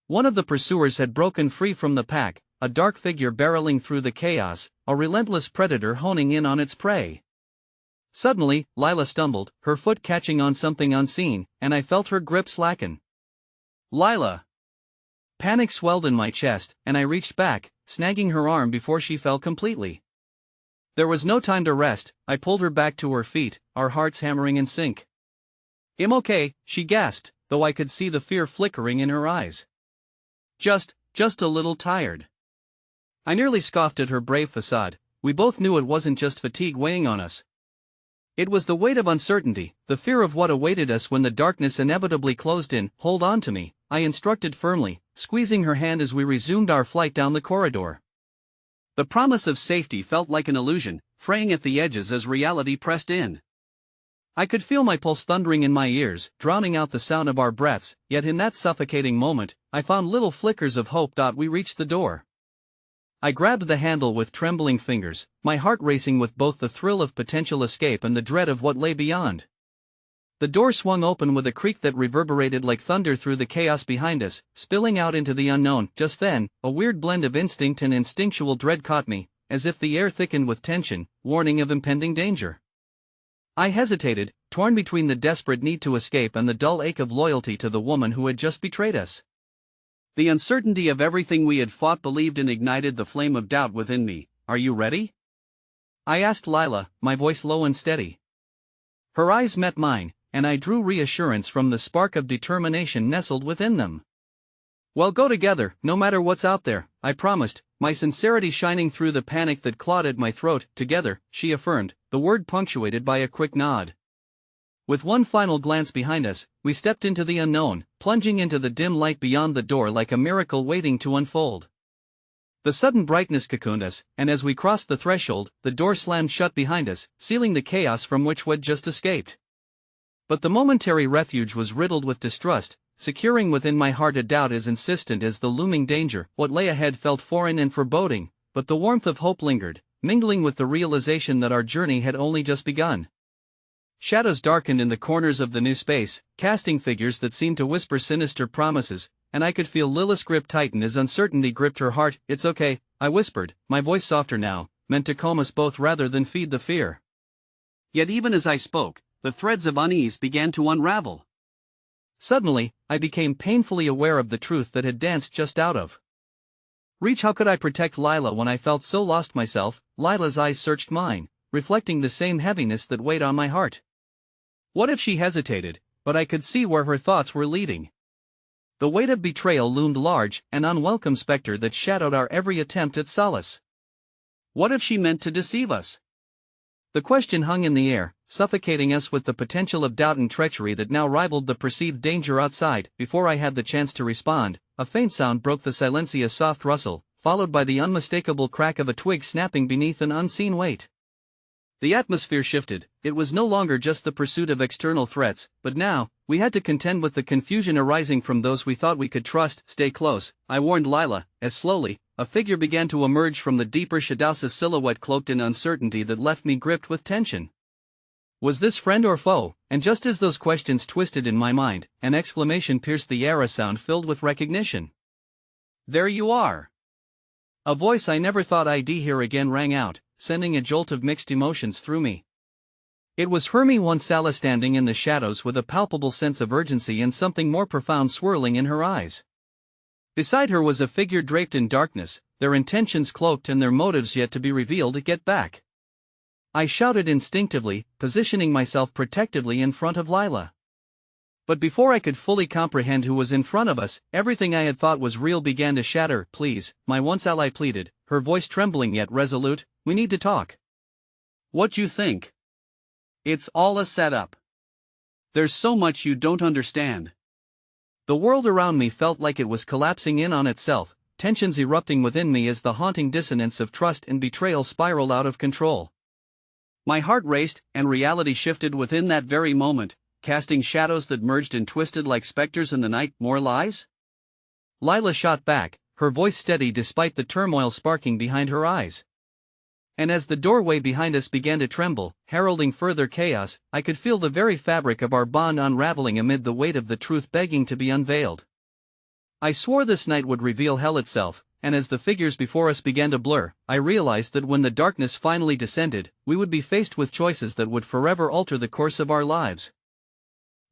One of the pursuers had broken free from the pack, a dark figure barreling through the chaos, a relentless predator honing in on its prey. Suddenly, Lila stumbled, her foot catching on something unseen, and I felt her grip slacken. "Lila!" Panic swelled in my chest, and I reached back, snagging her arm before she fell completely. There was no time to rest. I pulled her back to her feet, our hearts hammering in sync. "I'm okay," she gasped, though I could see the fear flickering in her eyes. Just a little tired." I nearly scoffed at her brave facade. We both knew it wasn't just fatigue weighing on us. It was the weight of uncertainty, the fear of what awaited us when the darkness inevitably closed in. "Hold on to me," I instructed firmly, squeezing her hand as we resumed our flight down the corridor. The promise of safety felt like an illusion, fraying at the edges as reality pressed in. I could feel my pulse thundering in my ears, drowning out the sound of our breaths, yet in that suffocating moment, I found little flickers of hope. We reached the door. I grabbed the handle with trembling fingers, my heart racing with both the thrill of potential escape and the dread of what lay beyond. The door swung open with a creak that reverberated like thunder through the chaos behind us, spilling out into the unknown. Just then, a weird blend of instinct and instinctual dread caught me, as if the air thickened with tension, warning of impending danger. I hesitated, torn between the desperate need to escape and the dull ache of loyalty to the woman who had just betrayed us. The uncertainty of everything we had fought, believed in, ignited the flame of doubt within me. "Are you ready?" I asked Lila, my voice low and steady. Her eyes met mine, and I drew reassurance from the spark of determination nestled within them. "We'll go together, no matter what's out there," I promised, my sincerity shining through the panic that clawed at my throat. "Together," she affirmed, the word punctuated by a quick nod. With one final glance behind us, we stepped into the unknown, plunging into the dim light beyond the door like a miracle waiting to unfold. The sudden brightness cocooned us, and as we crossed the threshold, the door slammed shut behind us, sealing the chaos from which we'd just escaped. But the momentary refuge was riddled with distrust, securing within my heart a doubt as insistent as the looming danger. What lay ahead felt foreign and foreboding, but the warmth of hope lingered, mingling with the realization that our journey had only just begun. Shadows darkened in the corners of the new space, casting figures that seemed to whisper sinister promises, and I could feel Lila's grip tighten as uncertainty gripped her heart. "It's okay," I whispered, my voice softer now, meant to calm us both rather than feed the fear. Yet even as I spoke, the threads of unease began to unravel. Suddenly, I became painfully aware of the truth that had danced just out of reach. How could I protect Lila when I felt so lost myself? Lila's eyes searched mine, reflecting the same heaviness that weighed on my heart. What if she hesitated? But I could see where her thoughts were leading. The weight of betrayal loomed large, an unwelcome specter that shadowed our every attempt at solace. What if she meant to deceive us? The question hung in the air, suffocating us with the potential of doubt and treachery that now rivaled the perceived danger outside. Before I had the chance to respond, a faint sound broke the silence, a soft rustle, followed by the unmistakable crack of a twig snapping beneath an unseen weight. The atmosphere shifted. It was no longer just the pursuit of external threats, but now, we had to contend with the confusion arising from those we thought we could trust. "Stay close," I warned Lila, as slowly, a figure began to emerge from the deeper shadow's silhouette cloaked in uncertainty that left me gripped with tension. Was this friend or foe? And just as those questions twisted in my mind, an exclamation pierced the air, a sound filled with recognition. "There you are!" A voice I never thought I'd hear again rang out, sending a jolt of mixed emotions through me. It was Hermie Wansala, standing in the shadows with a palpable sense of urgency and something more profound swirling in her eyes. Beside her was a figure draped in darkness, their intentions cloaked and their motives yet to be revealed. "Get back!" I shouted instinctively, positioning myself protectively in front of Lila. But before I could fully comprehend who was in front of us, everything I had thought was real began to shatter. "Please," my once ally pleaded, her voice trembling yet resolute, "we need to talk." "What you think? It's all a setup. There's so much you don't understand." The world around me felt like it was collapsing in on itself, tensions erupting within me as the haunting dissonance of trust and betrayal spiraled out of control. My heart raced, and reality shifted within that very moment, casting shadows that merged and twisted like specters in the night. "More lies?" Lila shot back, her voice steady despite the turmoil sparking behind her eyes. And as the doorway behind us began to tremble, heralding further chaos, I could feel the very fabric of our bond unraveling amid the weight of the truth begging to be unveiled. I swore this night would reveal hell itself, and as the figures before us began to blur, I realized that when the darkness finally descended, we would be faced with choices that would forever alter the course of our lives.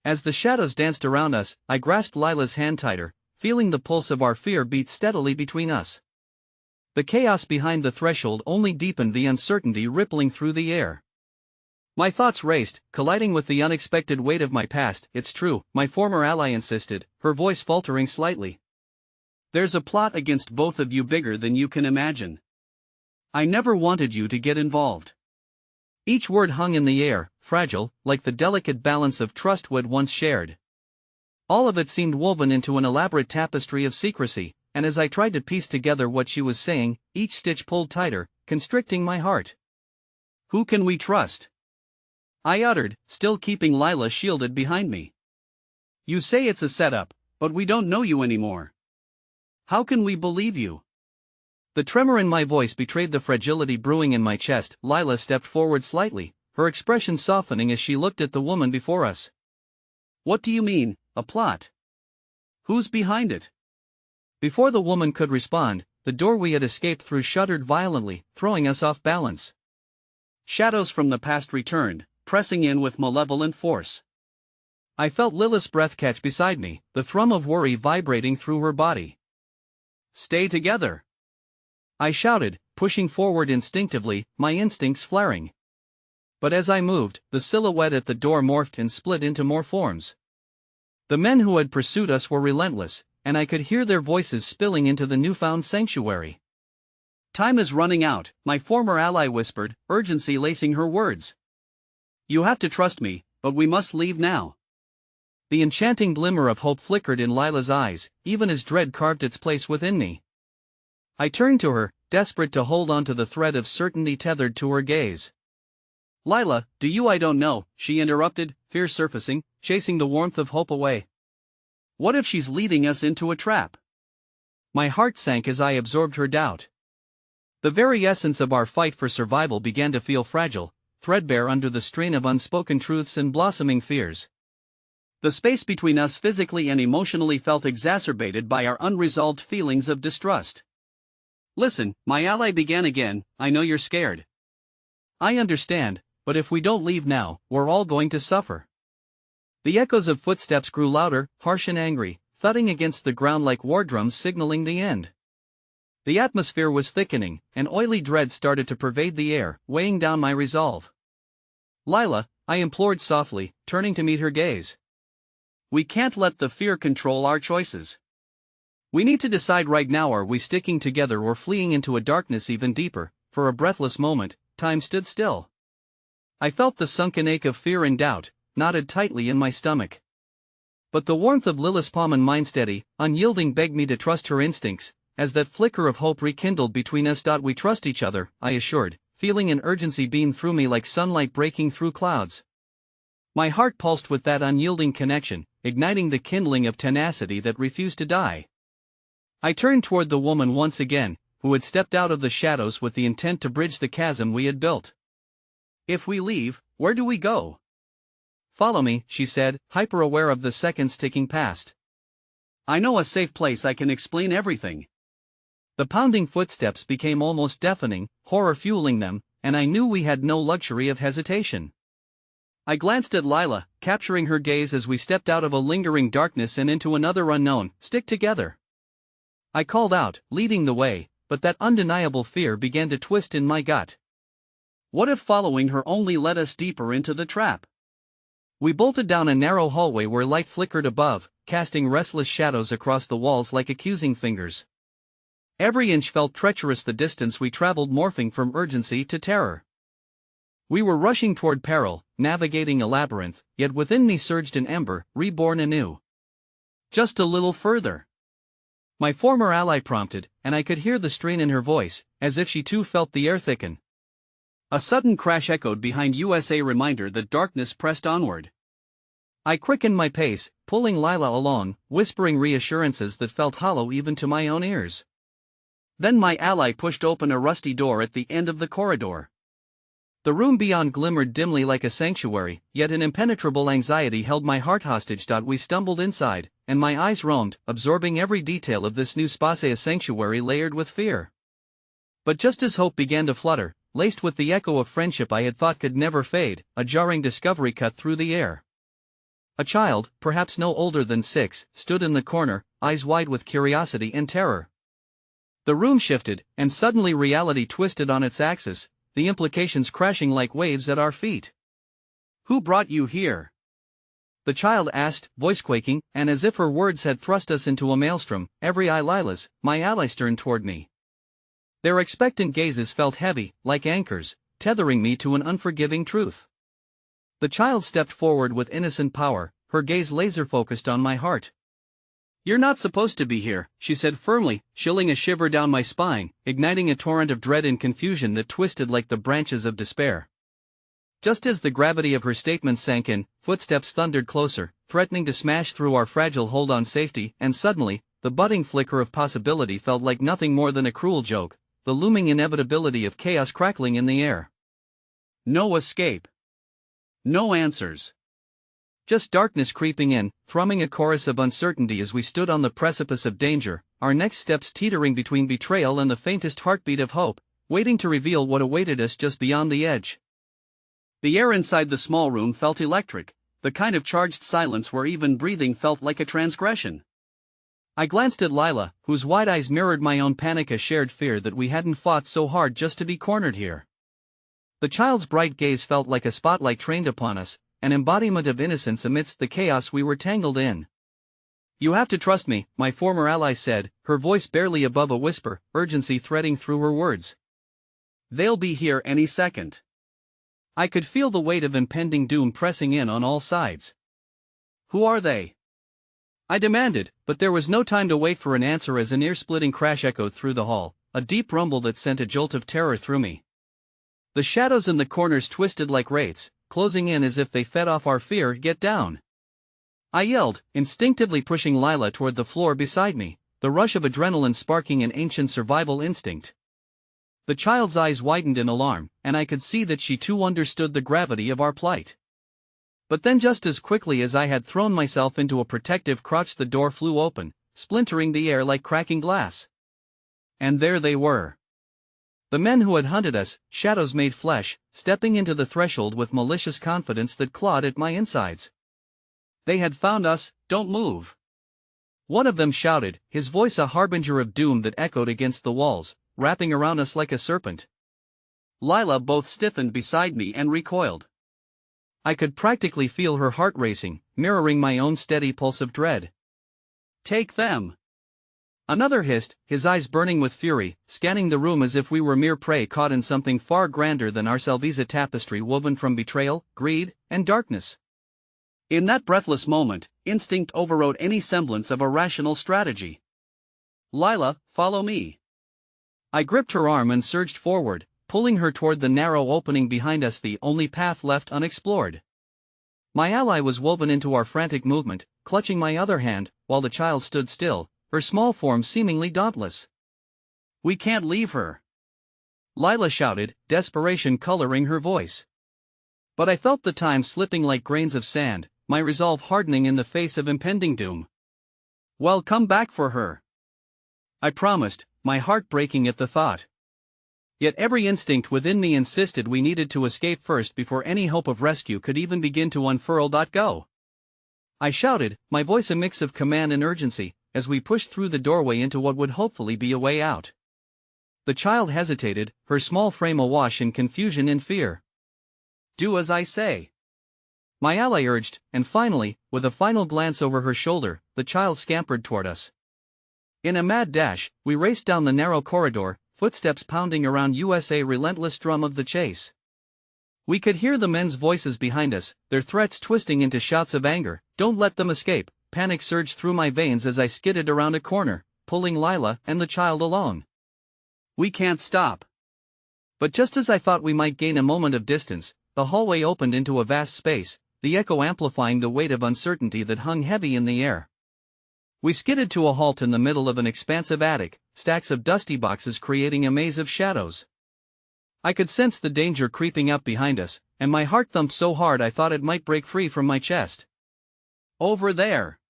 As the shadows danced around us, I grasped Lila's hand tighter, feeling the pulse of our fear beat steadily between us. The chaos behind the threshold only deepened, the uncertainty rippling through the air. My thoughts raced, colliding with the unexpected weight of my past. "It's true," my former ally insisted, her voice faltering slightly. "There's a plot against both of you bigger than you can imagine. I never wanted you to get involved." Each word hung in the air, fragile, like the delicate balance of trust we'd once shared. All of it seemed woven into an elaborate tapestry of secrecy, and as I tried to piece together what she was saying, each stitch pulled tighter, constricting my heart. "Who can we trust?" I uttered, still keeping Lila shielded behind me. "You say it's a setup, but we don't know you anymore. How can we believe you?" The tremor in my voice betrayed the fragility brewing in my chest. Lila stepped forward slightly, her expression softening as she looked at the woman before us. "What do you mean, a plot? Who's behind it?" Before the woman could respond, the door we had escaped through shuddered violently, throwing us off balance. Shadows from the past returned, pressing in with malevolent force. I felt Lila's breath catch beside me, the thrum of worry vibrating through her body. "Stay together!" I shouted, pushing forward instinctively, my instincts flaring. But as I moved, the silhouette at the door morphed and split into more forms. The men who had pursued us were relentless, and I could hear their voices spilling into the newfound sanctuary. "Time is running out," my former ally whispered, urgency lacing her words. "You have to trust me, but we must leave now." The enchanting glimmer of hope flickered in Lila's eyes, even as dread carved its place within me. I turned to her, desperate to hold on to the thread of certainty tethered to her gaze. "Lila, do you?" "I don't know," she interrupted, fear surfacing, chasing the warmth of hope away. "What if she's leading us into a trap?" My heart sank as I absorbed her doubt. The very essence of our fight for survival began to feel fragile, threadbare under the strain of unspoken truths and blossoming fears. The space between us physically and emotionally felt exacerbated by our unresolved feelings of distrust. "Listen," my ally began again, "I know you're scared. I understand, but if we don't leave now, we're all going to suffer." The echoes of footsteps grew louder, harsh and angry, thudding against the ground like war drums signaling the end. The atmosphere was thickening, and oily dread started to pervade the air, weighing down my resolve. "Lila," I implored softly, turning to meet her gaze. "We can't let the fear control our choices. We need to decide right now, are we sticking together or fleeing into a darkness even deeper?" For a breathless moment, time stood still. I felt the sunken ache of fear and doubt, knotted tightly in my stomach. But the warmth of Lila's palm and mine steady, unyielding begged me to trust her instincts, as that flicker of hope rekindled between us. We trust each other, I assured, feeling an urgency beam through me like sunlight breaking through clouds. My heart pulsed with that unyielding connection, igniting the kindling of tenacity that refused to die. I turned toward the woman once again, who had stepped out of the shadows with the intent to bridge the chasm we had built. If we leave, where do we go? Follow me, she said, hyper-aware of the seconds ticking past. I know a safe place. I can explain everything. The pounding footsteps became almost deafening, horror fueling them, and I knew we had no luxury of hesitation. I glanced at Lila, capturing her gaze as we stepped out of a lingering darkness and into another unknown. Stick together. I called out, leading the way, but that undeniable fear began to twist in my gut. What if following her only led us deeper into the trap? We bolted down a narrow hallway where light flickered above, casting restless shadows across the walls like accusing fingers. Every inch felt treacherous, the distance we traveled morphing from urgency to terror. We were rushing toward peril, navigating a labyrinth, yet within me surged an ember, reborn anew. Just a little further. My former ally prompted, and I could hear the strain in her voice, as if she too felt the air thicken. A sudden crash echoed behind us, a reminder that darkness pressed onward. I quickened my pace, pulling Lila along, whispering reassurances that felt hollow even to my own ears. Then my ally pushed open a rusty door at the end of the corridor. The room beyond glimmered dimly like a sanctuary, yet an impenetrable anxiety held my heart hostage. We stumbled inside, and my eyes roamed, absorbing every detail of this new space, a sanctuary layered with fear. But just as hope began to flutter, laced with the echo of friendship I had thought could never fade, a jarring discovery cut through the air. A child, perhaps no older than 6, stood in the corner, eyes wide with curiosity and terror. The room shifted, and suddenly reality twisted on its axis, the implications crashing like waves at our feet. Who brought you here? The child asked, voice quaking, and as if her words had thrust us into a maelstrom, every eye Lila's, my ally, turned toward me. Their expectant gazes felt heavy, like anchors, tethering me to an unforgiving truth. The child stepped forward with innocent power, her gaze laser-focused on my heart. You're not supposed to be here, she said firmly, chilling a shiver down my spine, igniting a torrent of dread and confusion that twisted like the branches of despair. Just as the gravity of her statement sank in, footsteps thundered closer, threatening to smash through our fragile hold on safety, and suddenly, the budding flicker of possibility felt like nothing more than a cruel joke, the looming inevitability of chaos crackling in the air. No escape. No answers. Just darkness creeping in, thrumming a chorus of uncertainty as we stood on the precipice of danger, our next steps teetering between betrayal and the faintest heartbeat of hope, waiting to reveal what awaited us just beyond the edge. The air inside the small room felt electric, the kind of charged silence where even breathing felt like a transgression. I glanced at Lila, whose wide eyes mirrored my own panic, a shared fear that we hadn't fought so hard just to be cornered here. The child's bright gaze felt like a spotlight trained upon us, an embodiment of innocence amidst the chaos we were tangled in. You have to trust me, my former ally said, her voice barely above a whisper, urgency threading through her words. They'll be here any second. I could feel the weight of impending doom pressing in on all sides. Who are they? I demanded, but there was no time to wait for an answer as an ear-splitting crash echoed through the hall, a deep rumble that sent a jolt of terror through me. The shadows in the corners twisted like wraiths, closing in as if they fed off our fear. Get down! I yelled, instinctively pushing Lila toward the floor beside me, the rush of adrenaline sparking an ancient survival instinct. The child's eyes widened in alarm, and I could see that she too understood the gravity of our plight. But then, just as quickly as I had thrown myself into a protective crouch, the door flew open, splintering the air like cracking glass. And there they were. The men who had hunted us, shadows made flesh, stepping into the threshold with malicious confidence that clawed at my insides. They had found us. Don't move. One of them shouted, his voice a harbinger of doom that echoed against the walls, wrapping around us like a serpent. Lila both stiffened beside me and recoiled. I could practically feel her heart racing, mirroring my own steady pulse of dread. Take them! Another hissed, his eyes burning with fury, scanning the room as if we were mere prey caught in something far grander than our Salvisa tapestry woven from betrayal, greed, and darkness. In that breathless moment, instinct overrode any semblance of a rational strategy. Lila, follow me. I gripped her arm and surged forward, pulling her toward the narrow opening behind us, the only path left unexplored. My ally was woven into our frantic movement, clutching my other hand, while the child stood still, her small form seemingly dauntless. We can't leave her, Lila shouted, desperation coloring her voice. But I felt the time slipping like grains of sand, my resolve hardening in the face of impending doom. Well, come back for her, I promised, my heart breaking at the thought. Yet every instinct within me insisted we needed to escape first before any hope of rescue could even begin to unfurl. Go! I shouted, my voice a mix of command and urgency, as we pushed through the doorway into what would hopefully be a way out. The child hesitated, her small frame awash in confusion and fear. Do as I say, my ally urged, and finally, with a final glance over her shoulder, the child scampered toward us. In a mad dash, we raced down the narrow corridor, footsteps pounding around USA relentless drum of the chase. We could hear the men's voices behind us, their threats twisting into shouts of anger. Don't let them escape. Panic surged through my veins as I skidded around a corner, pulling Lila and the child along. We can't stop. But just as I thought we might gain a moment of distance, the hallway opened into a vast space, the echo amplifying the weight of uncertainty that hung heavy in the air. We skidded to a halt in the middle of an expansive attic, stacks of dusty boxes creating a maze of shadows. I could sense the danger creeping up behind us, and my heart thumped so hard I thought it might break free from my chest. Over there,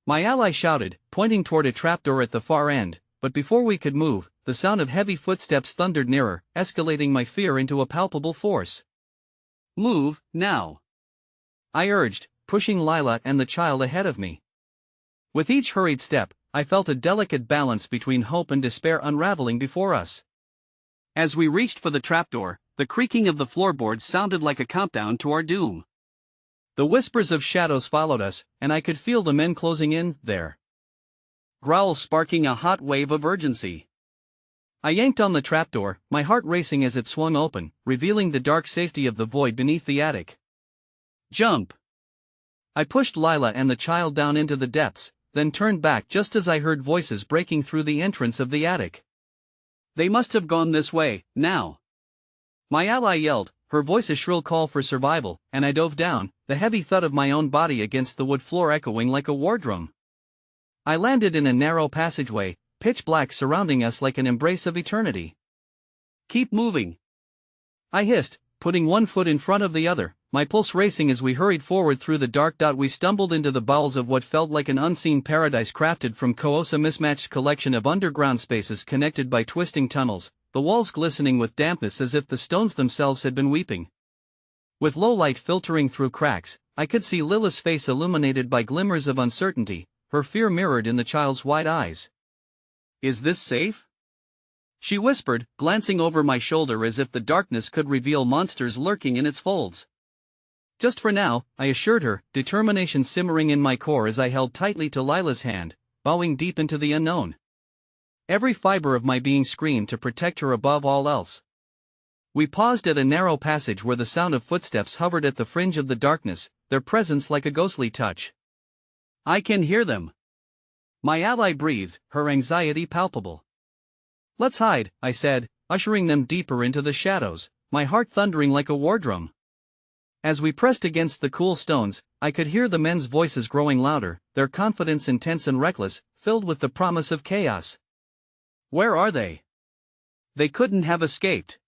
my ally shouted, pointing toward a trapdoor at the far end, but before we could move, the sound of heavy footsteps thundered nearer, escalating my fear into a palpable force. Move, now, I urged, pushing Lila and the child ahead of me. With each hurried step, I felt a delicate balance between hope and despair unraveling before us. As we reached for the trapdoor, the creaking of the floorboards sounded like a countdown to our doom. The whispers of shadows followed us, and I could feel the men closing in, their growls sparking a hot wave of urgency. I yanked on the trapdoor, my heart racing as it swung open, revealing the dark safety of the void beneath the attic. Jump! I pushed Lila and the child down into the depths, then turned back just as I heard voices breaking through the entrance of the attic. They must have gone this way, now, my ally yelled, her voice a shrill call for survival, and I dove down, the heavy thud of my own body against the wood floor echoing like a war drum. I landed in a narrow passageway, pitch black surrounding us like an embrace of eternity. Keep moving, I hissed, putting one foot in front of the other, my pulse racing as we hurried forward through the dark. We stumbled into the bowels of what felt like an unseen paradise crafted from a mismatched collection of underground spaces connected by twisting tunnels, the walls glistening with dampness as if the stones themselves had been weeping. With low light filtering through cracks, I could see Lila's face illuminated by glimmers of uncertainty, her fear mirrored in the child's wide eyes. Is this safe? She whispered, glancing over my shoulder as if the darkness could reveal monsters lurking in its folds. Just for now, I assured her, determination simmering in my core as I held tightly to Lila's hand, bowing deep into the unknown. Every fiber of my being screamed to protect her above all else. We paused at a narrow passage where the sound of footsteps hovered at the fringe of the darkness, their presence like a ghostly touch. I can hear them, my ally breathed, her anxiety palpable. Let's hide, I said, ushering them deeper into the shadows, my heart thundering like a war drum. As we pressed against the cool stones, I could hear the men's voices growing louder, their confidence intense and reckless, filled with the promise of chaos. Where are they? They couldn't have escaped,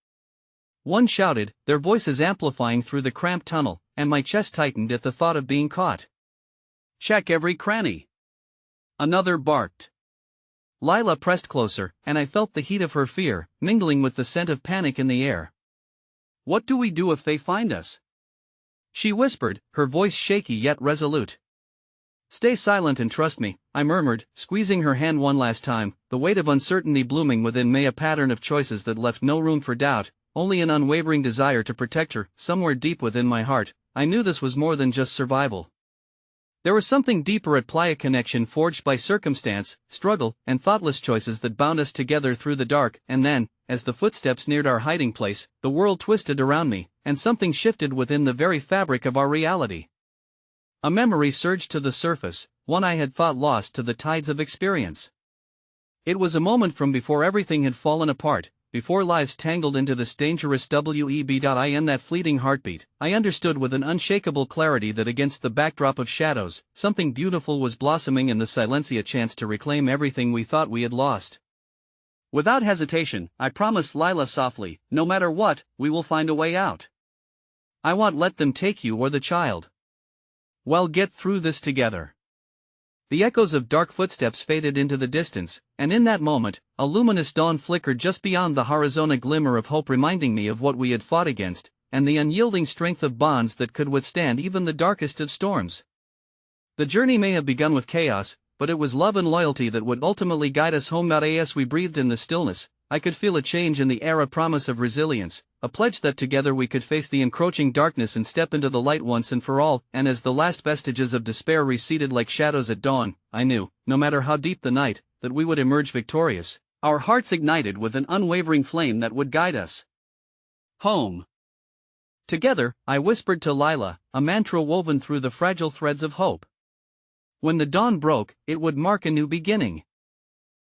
one shouted, their voices amplifying through the cramped tunnel, and my chest tightened at the thought of being caught. Check every cranny, another barked. Lila pressed closer, and I felt the heat of her fear, mingling with the scent of panic in the air. What do we do if they find us? She whispered, her voice shaky yet resolute. Stay silent and trust me, I murmured, squeezing her hand one last time, the weight of uncertainty blooming within me, a pattern of choices that left no room for doubt, only an unwavering desire to protect her. Somewhere deep within my heart, I knew this was more than just survival. There was something deeper at play, a connection forged by circumstance, struggle, and thoughtless choices that bound us together through the dark. And then, as the footsteps neared our hiding place, the world twisted around me, and something shifted within the very fabric of our reality. A memory surged to the surface, one I had thought lost to the tides of experience. It was a moment from before everything had fallen apart, before lives tangled into this dangerous web. That fleeting heartbeat, I understood with an unshakable clarity that against the backdrop of shadows, something beautiful was blossoming in the silence, a chance to reclaim everything we thought we had lost. Without hesitation, I promised Lila softly, no matter what, we will find a way out. I won't let them take you or the child. We'll get through this together. The echoes of dark footsteps faded into the distance, and in that moment, a luminous dawn flickered just beyond the horizon, a glimmer of hope reminding me of what we had fought against, and the unyielding strength of bonds that could withstand even the darkest of storms. The journey may have begun with chaos, but it was love and loyalty that would ultimately guide us home. As we breathed in the stillness, I could feel a change in the air, a promise of resilience, a pledge that together we could face the encroaching darkness and step into the light once and for all. And as the last vestiges of despair receded like shadows at dawn, I knew, no matter how deep the night, that we would emerge victorious, our hearts ignited with an unwavering flame that would guide us home. Together, I whispered to Lila, a mantra woven through the fragile threads of hope. When the dawn broke, it would mark a new beginning.